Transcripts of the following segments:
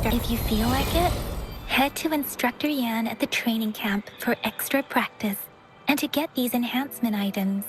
If you feel like it, head to Instructor Yan at the training camp for extra practice and to get these enhancement items.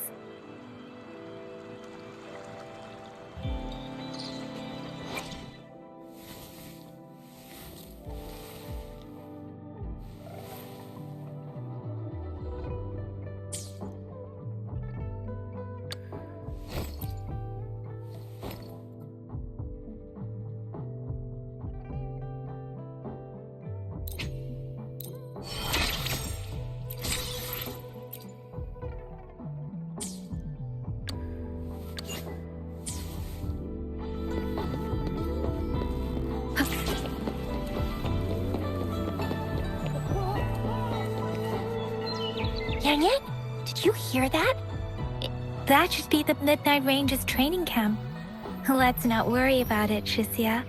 Yan, did you hear that? That should be the Midnight Range's training camp. Let's not worry about it, Shixia.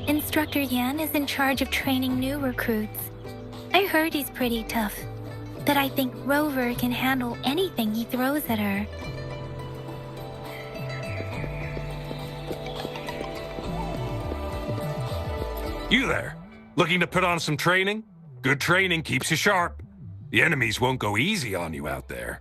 Instructor Yan is in charge of training new recruits. I heard he's pretty tough, but I think Rover can handle anything he throws at her. You there? Looking to put on some training? Good training keeps you sharp. The enemies won't go easy on you out there.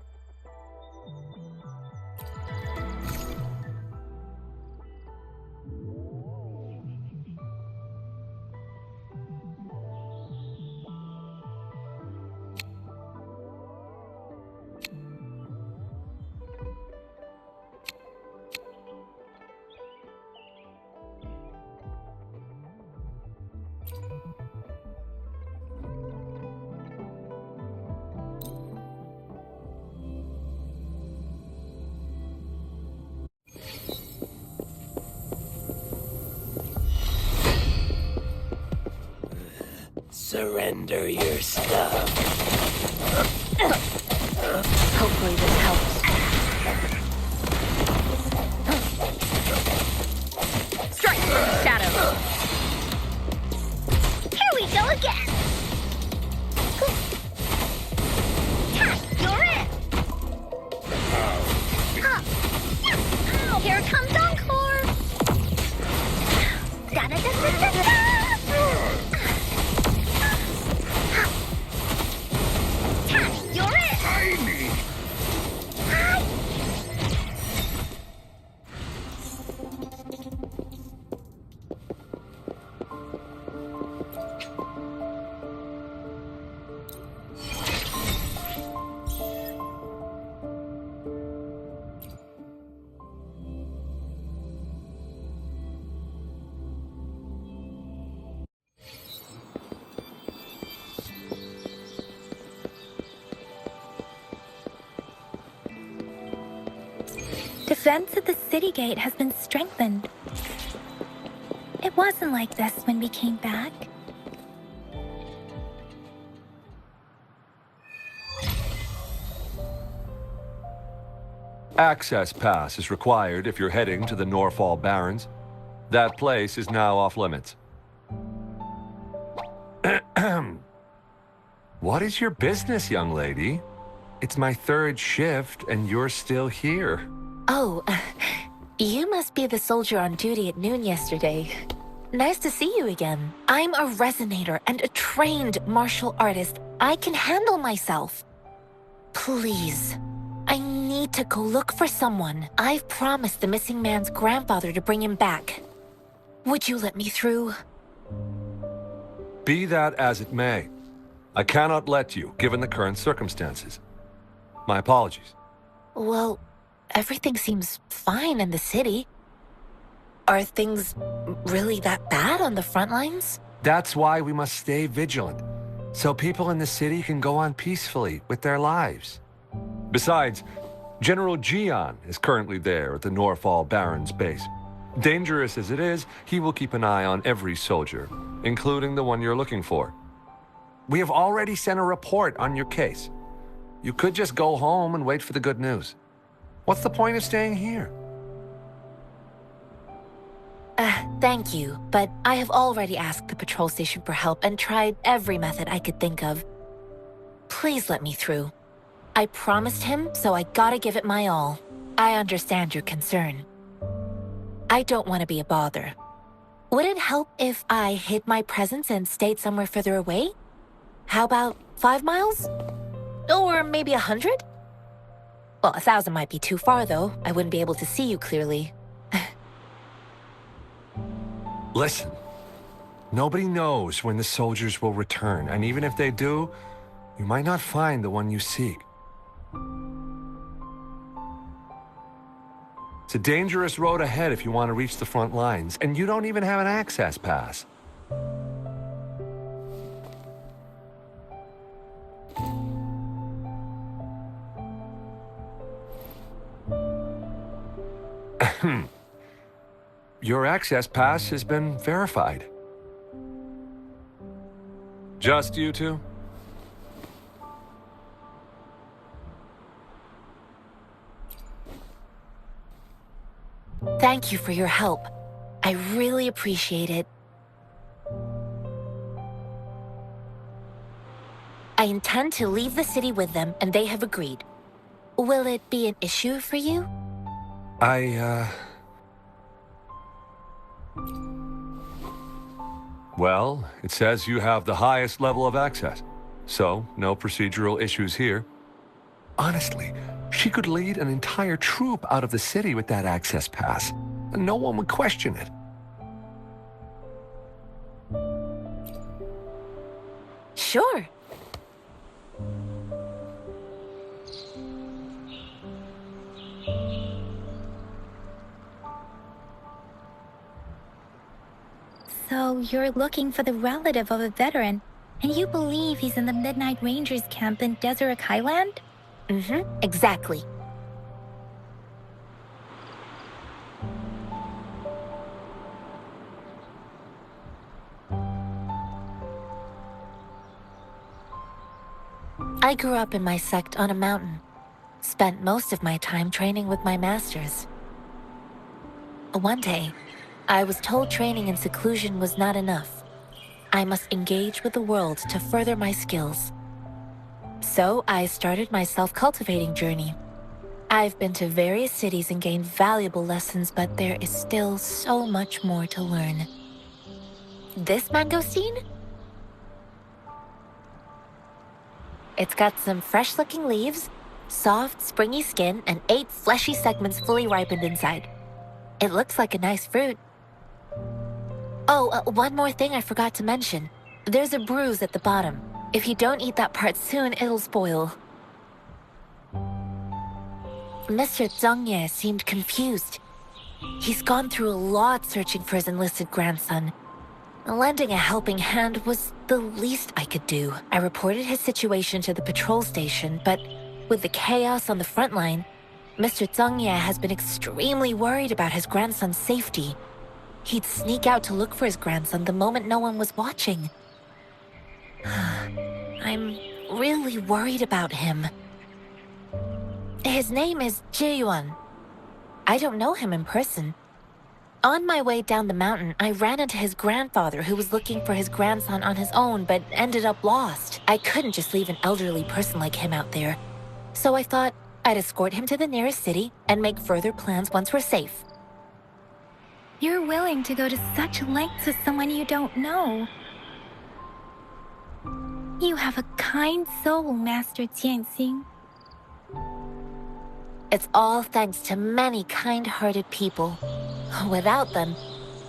Surrender your stuff. Hopefully this helps. Strike from the shadows. Here we go again. You're it. Here comes Encore. Da-da-da-da-da-da. Defense at the city gate has been strengthened. It wasn't like this when we came back. Access pass is required if you're heading to the Norfall Barrens. That place is now off limits. What is your business, young lady? It's my third shift and you're still here. Oh, you must be the soldier on duty at noon yesterday. Nice to see you again. I'm a resonator and a trained martial artist. I can handle myself. Please, I need to go look for someone. I've promised the missing man's grandfather to bring him back. Would you let me through? Be that as it may, I cannot let you, given the current circumstances. My apologies. Well, everything seems fine in the city. Are things really that bad on the front lines? That's why we must stay vigilant, so people in the city can go on peacefully with their lives. Besides, General Jian is currently there at the Norfall Barrens base. Dangerous as it is, he will keep an eye on every soldier, including the one you're looking for. We have already sent a report on your case. You could just go home and wait for the good news. What's the point of staying here? Thank you, but I have already asked the patrol station for help and tried every method I could think of. Please let me through. I promised him, so I gotta give it my all. I understand your concern. I don't want to be a bother. Would it help if I hid my presence and stayed somewhere further away? How about 5 miles? Or maybe 100? Well, 1,000 might be too far, though. I wouldn't be able to see you clearly. Listen, nobody knows when the soldiers will return, and even if they do, you might not find the one you seek. It's a dangerous road ahead if you want to reach the front lines, and you don't even have an access pass. Your access pass has been verified. Just you two? Thank you for your help. I really appreciate it. I intend to leave the city with them, and they have agreed. Will it be an issue for you? Well, it says you have the highest level of access, so no procedural issues here. Honestly, she could lead an entire troop out of the city with that access pass, and no one would question it. Sure. So you're looking for the relative of a veteran, and you believe he's in the Midnight Rangers camp in Desert Highland? Exactly. I grew up in my sect on a mountain. Spent most of my time training with my masters. One day, I was told training in seclusion was not enough. I must engage with the world to further my skills. So I started my self-cultivating journey. I've been to various cities and gained valuable lessons, but there is still so much more to learn. This mangosteen? It's got some fresh-looking leaves, soft, springy skin, and 8 fleshy segments fully ripened inside. It looks like a nice fruit. Oh, one more thing I forgot to mention. There's a bruise at the bottom. If you don't eat that part soon, it'll spoil. Mr. Zhengye seemed confused. He's gone through a lot searching for his enlisted grandson. Lending a helping hand was the least I could do. I reported his situation to the patrol station, but with the chaos on the front line, Mr. Zhengye has been extremely worried about his grandson's safety. He'd sneak out to look for his grandson the moment no one was watching. I'm really worried about him. His name is Jianxin. I don't know him in person. On my way down the mountain, I ran into his grandfather who was looking for his grandson on his own but ended up lost. I couldn't just leave an elderly person like him out there. So I thought I'd escort him to the nearest city and make further plans once we're safe. You're willing to go to such lengths with someone you don't know. You have a kind soul, Master Jianxin. It's all thanks to many kind-hearted people. Without them,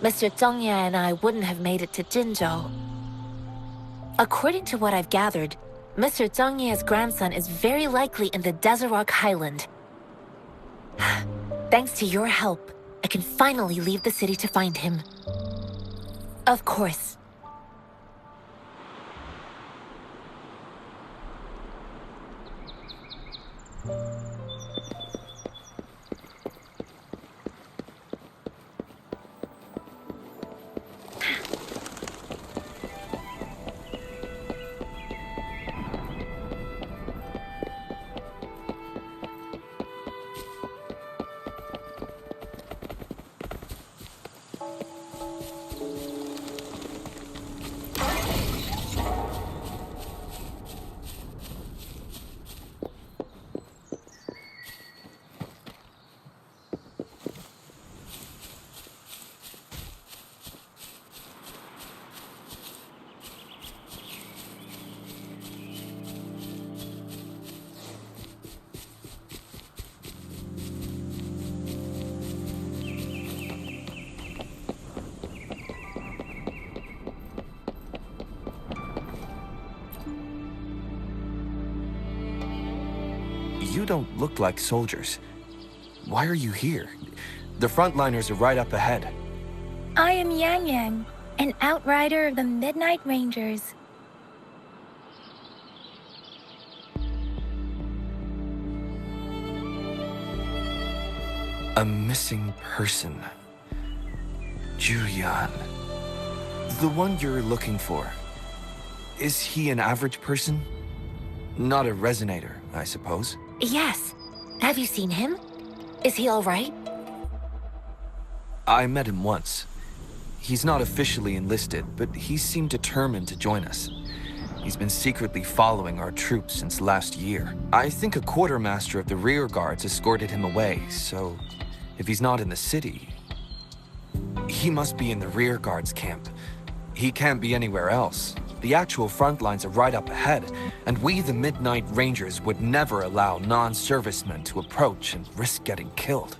Mr. Zhengye and I wouldn't have made it to Jinzhou. According to what I've gathered, Mr. Zhengye's grandson is very likely in the Desert Highland. Thanks to your help, I can finally leave the city to find him. Of course. you don't look like soldiers. Why are you here? The frontliners are right up ahead. I am Jianxin, an outrider of the Midnight Rangers. A missing person. Julian. The one you're looking for. Is he an average person? Not a resonator, I suppose. Yes. Have you seen him? Is he all right? I met him once. He's not officially enlisted, but he seemed determined to join us. He's been secretly following our troops since last year. I think a quartermaster of the rear guards escorted him away, so if he's not in the city, he must be in the rear guards camp. He can't be anywhere else. The actual front lines are right up ahead, and we, the Midnight Rangers, would never allow non-servicemen to approach and risk getting killed.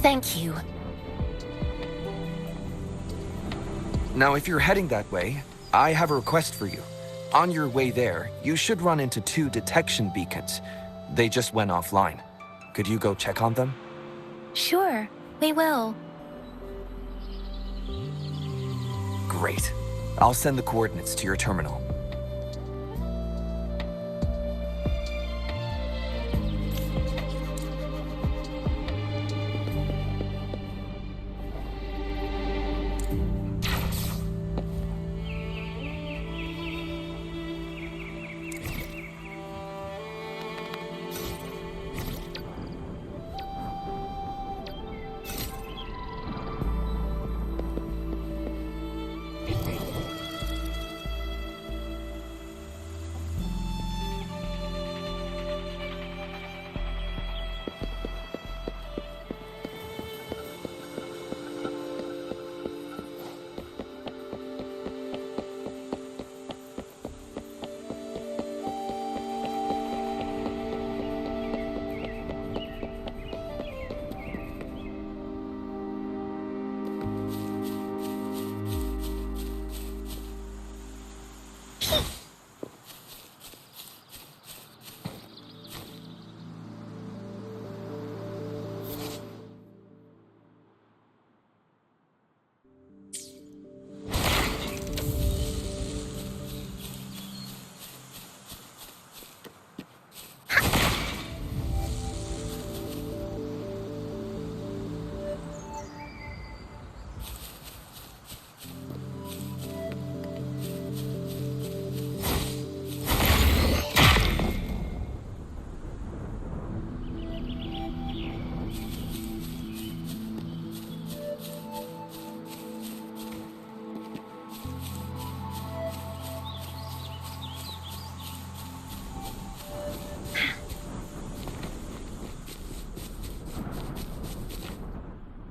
Thank you. Now, if you're heading that way, I have a request for you. On your way there, you should run into 2 detection beacons. They just went offline. Could you go check on them? Sure, we will. Great. I'll send the coordinates to your terminal.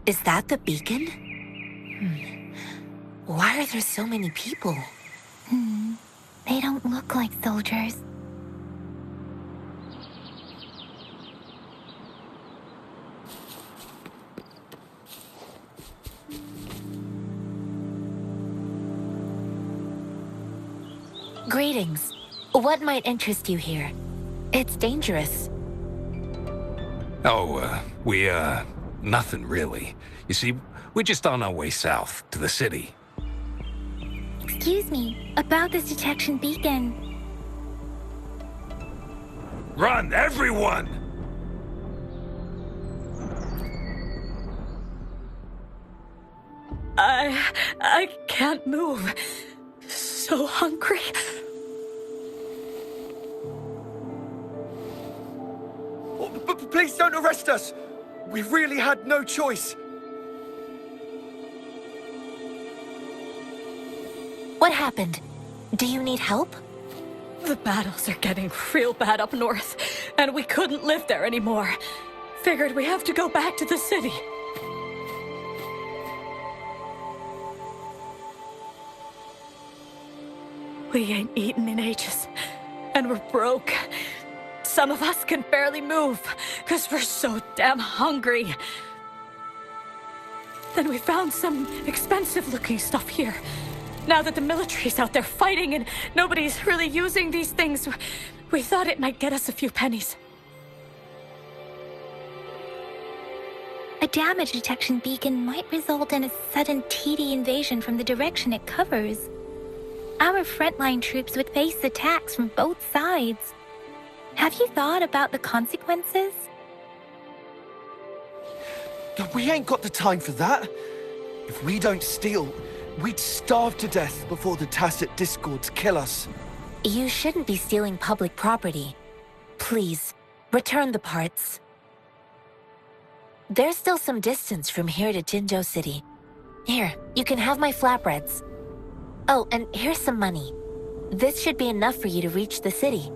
Is that the beacon? Why are there so many people? They don't look like soldiers. Greetings. What might interest you here? It's dangerous. Oh, nothing really. You see, we're just on our way south to the city. Excuse me, about this detection beacon. Run, everyone! I can't move. So hungry. Please don't arrest us! We really had no choice. What happened? Do you need help? The battles are getting real bad up north, and we couldn't live there anymore. Figured we have to go back to the city. We ain't eaten in ages, and we're broke. Some of us can barely move, because we're so damn hungry. Then we found some expensive-looking stuff here. Now that the military's out there fighting and nobody's really using these things, we thought it might get us a few pennies. A damage detection beacon might result in a sudden TD invasion from the direction it covers. Our frontline troops would face attacks from both sides. Have you thought about the consequences? We ain't got the time for that. If we don't steal, we'd starve to death before the tacit discords kill us. You shouldn't be stealing public property. Please, return the parts. There's still some distance from here to Jinzhou City. Here, you can have my flatbreads. Oh, and here's some money. This should be enough for you to reach the city.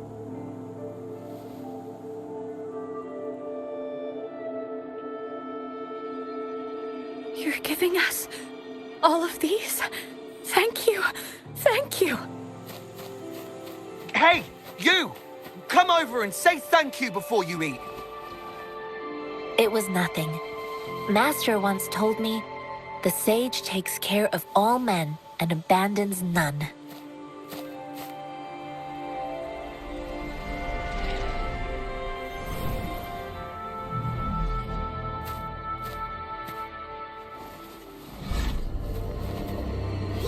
You're giving us all of these? Thank you. Thank you. Hey, you! Come over and say thank you before you eat. It was nothing. Master once told me, the sage takes care of all men and abandons none.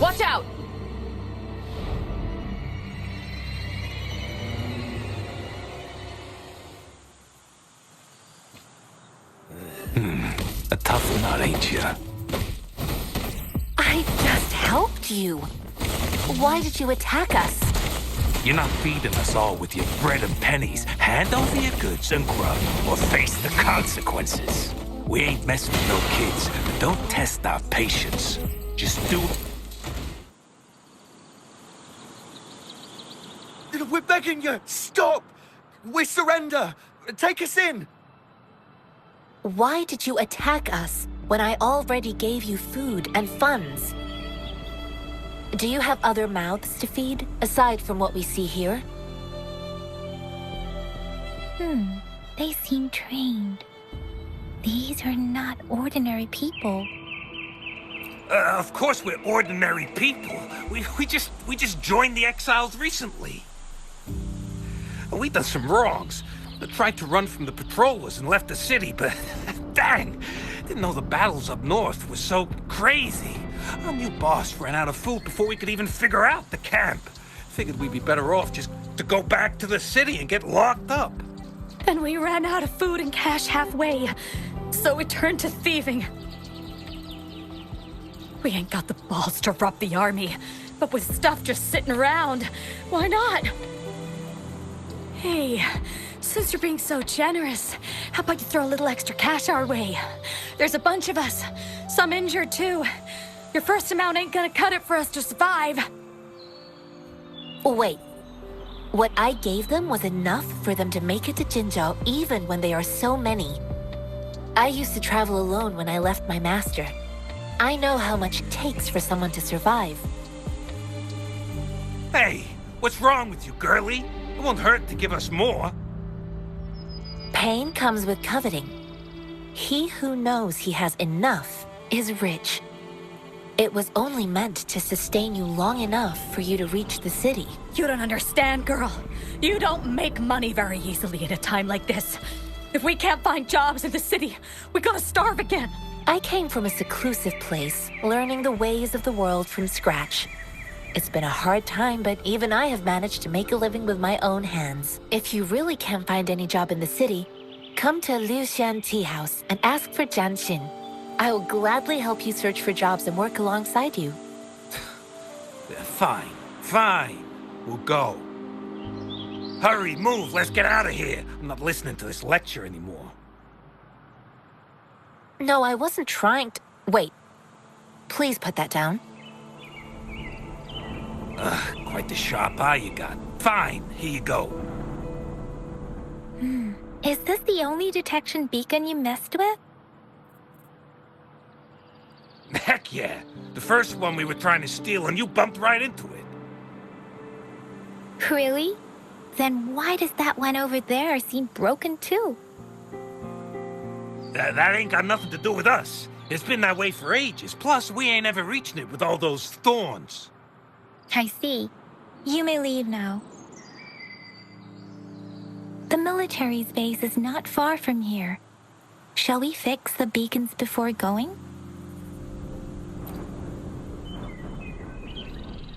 Watch out! A tough nut, ain't you? I just helped you. Why did you attack us? You're not feeding us all with your bread and pennies. Hand over your goods and grub, or face the consequences. We ain't messing with no kids. Don't test our patience. Just do it. We're begging you, stop! We surrender! Take us in! Why did you attack us when I already gave you food and funds? Do you have other mouths to feed, aside from what we see here? They seem trained. These are not ordinary people. Of course we're ordinary people. We just joined the exiles recently. We done some wrongs. Tried to run from the patrollers and left the city, but dang, didn't know the battles up north were so crazy. Our new boss ran out of food before we could even figure out the camp. Figured we'd be better off just to go back to the city and get locked up. Then we ran out of food and cash halfway, so we turned to thieving. We ain't got the balls to rob the army, but with stuff just sitting around, why not? Hey, since you're being so generous, how about you throw a little extra cash our way? There's a bunch of us, some injured too. Your first amount ain't gonna cut it for us to survive. Wait, what I gave them was enough for them to make it to Jinzhou even when they are so many. I used to travel alone when I left my master. I know how much it takes for someone to survive. Hey, what's wrong with you, girlie? It won't hurt to give us more. Pain comes with coveting. He who knows he has enough is rich. It was only meant to sustain you long enough for you to reach the city. You don't understand, girl. You don't make money very easily at a time like this. If we can't find jobs in the city, we're gonna starve again. I came from a seclusive place, learning the ways of the world from scratch. It's been a hard time, but even I have managed to make a living with my own hands. If you really can't find any job in the city, come to Liuxian Tea House and ask for Jianxin. I will gladly help you search for jobs and work alongside you. Fine. We'll go. Hurry, move, let's get out of here. I'm not listening to this lecture anymore. No, I wasn't trying to... Wait. Please put that down. Quite the sharp eye you got. Fine, here you go. Is this the only detection beacon you messed with? Heck yeah. The first one we were trying to steal and you bumped right into it. Really? Then why does that one over there seem broken too? That ain't got nothing to do with us. It's been that way for ages. Plus, we ain't ever reaching it with all those thorns. I see. You may leave now. The military's base is not far from here. Shall we fix the beacons before going?